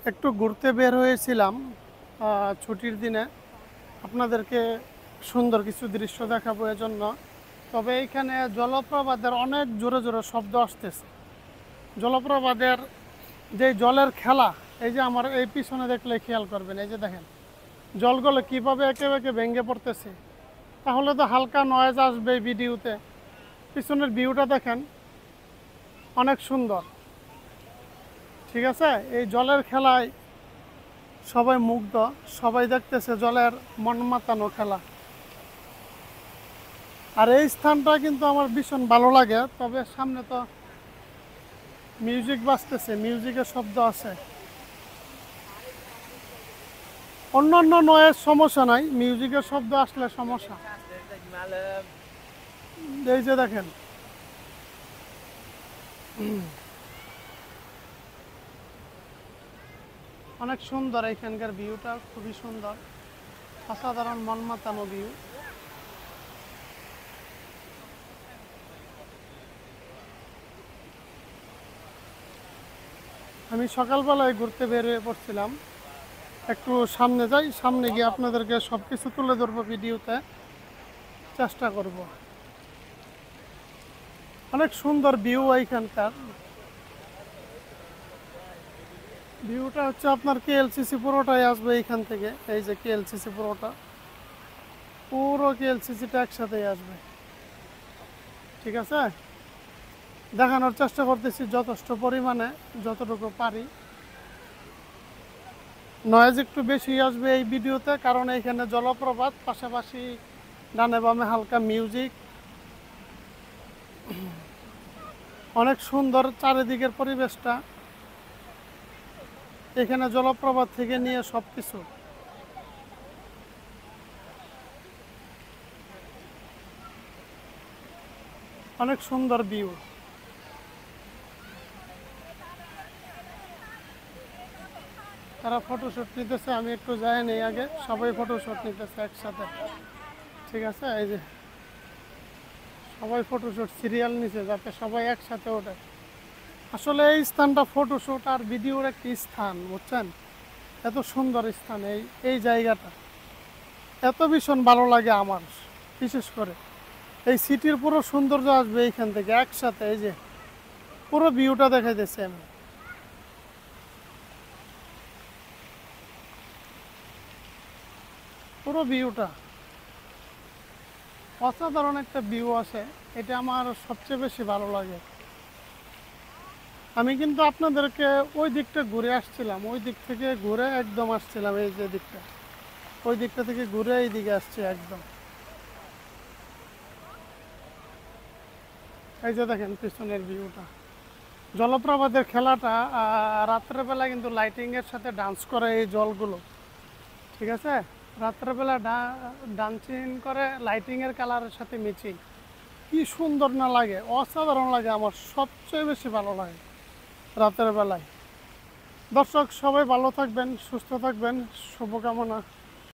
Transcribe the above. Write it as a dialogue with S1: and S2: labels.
S1: একটু ঘুরতে বের হয়েছিলাম ছুটির দিনে। আপনাদেরকে সুন্দর কিছু দৃশ্য দেখাবো এজন্য। তবে এইখানে জলপ্রপাতের অনেক জোরে জোরে শব্দ আসতেছে। জলপ্রপাতের যে জলের খেলা, এই যে আমার এই পিছনে দেখলে খেয়াল করবেন, এই যে দেখেন জলগুলো কীভাবে একে একে ভেঙে পড়তেছে। তাহলে তো হালকা নয়েজ আসবে এই ভিডিওতে। পিছনের ভিউটা দেখেন, অনেক সুন্দর। ঠিক আছে, এই জলের খেলায় সবাই মুগ্ধ, সবাই দেখতেছে জলের মন মাতানো খেলা। আর এই স্থানটা কিন্তু আমার ভীষণ ভালো লাগে। তবে সামনে তো মিউজিক বাজতেছে, মিউজিকের শব্দ আছে। অন্যান্য নয়েজ সমস্যা নাই, মিউজিকের শব্দ আসলে সমস্যা। এই যে দেখেন, অনেক সুন্দর এখানকার ভিউটা, খুবই সুন্দর, অসাধারণ মন মাতানো ভিউ। আমি সকালবেলায় ঘুরতে বের হয়ে পড়ছিলাম। একটু সামনে যাই, সামনে গিয়ে আপনাদেরকে সব কিছু তুলে ধরবো ভিডিওতে চেষ্টা করব। অনেক সুন্দর ভিউ এইখানকার। ভিউটা হচ্ছে আপনার কেএলসিসি পুরোটাই আসবে এইখান থেকে। এই যে কেএলসিসি পুরোটা, পুরো কেএলসিসিটা একসাথেই আসবে। ঠিক আছে, দেখানোর চেষ্টা করতেছি যথেষ্ট পরিমাণে, যতটুকু পারি। নয়েজ একটু বেশি আসবে এই ভিডিওতে, কারণ এইখানে জলপ্রপাত, পাশাপাশি ডানে বামে হালকা মিউজিক। অনেক সুন্দর চারিদিকের পরিবেশটা, এখানে জলপ্রপাত থেকে নিয়ে সব কিছু। অনেক সুন্দর ভিউ। তারা ফটোশ্যুট নিতেছে, আমি একটু যাই নেই আগে, সবাই ফটোশ্যুট নিতেছে একসাথে। ঠিক আছে, এই যে সবাই ফটোশ্যুট সিরিয়াল নিছে যাতে সবাই একসাথে ওঠে। আসলে এই স্থানটা ফটোশ্যুট আর ভিডিওর একটি স্থান, বুঝছেন? এত সুন্দর স্থান এই এই জায়গাটা, এত ভীষণ ভালো লাগে আমার। বিশেষ করে এই সিটির পুরো সৌন্দর্য আসবে এইখান থেকে একসাথে। এই যে পুরো ভিউটা দেখাইতেছি আমি, পুরো ভিউটা অসাধারণ একটা ভিউ আছে। এটা আমার সবচেয়ে বেশি ভালো লাগে। আমি কিন্তু আপনাদেরকে ওই দিকটা ঘুরে আসছিলাম, ওই দিক থেকে ঘুরে একদম আসছিলাম, এই যে দিকটা, ওই দিকটা থেকে ঘুরে এই দিকে আসছি একদম। এই যে দেখেন পিছনের ভিউটা, জলপ্রপাতের খেলাটা রাত্রেবেলা কিন্তু লাইটিংয়ের সাথে ডান্স করে এই জলগুলো। ঠিক আছে, রাত্রেবেলা ডান্সিং করে লাইটিংয়ের কালারের সাথে মিচিং। কি সুন্দর না লাগে, অসাধারণ লাগে, আমার সবচেয়ে বেশি ভালো লাগে রাতের বেলায়। দর্শক সবাই ভালো থাকবেন, সুস্থ থাকবেন, শুভকামনা।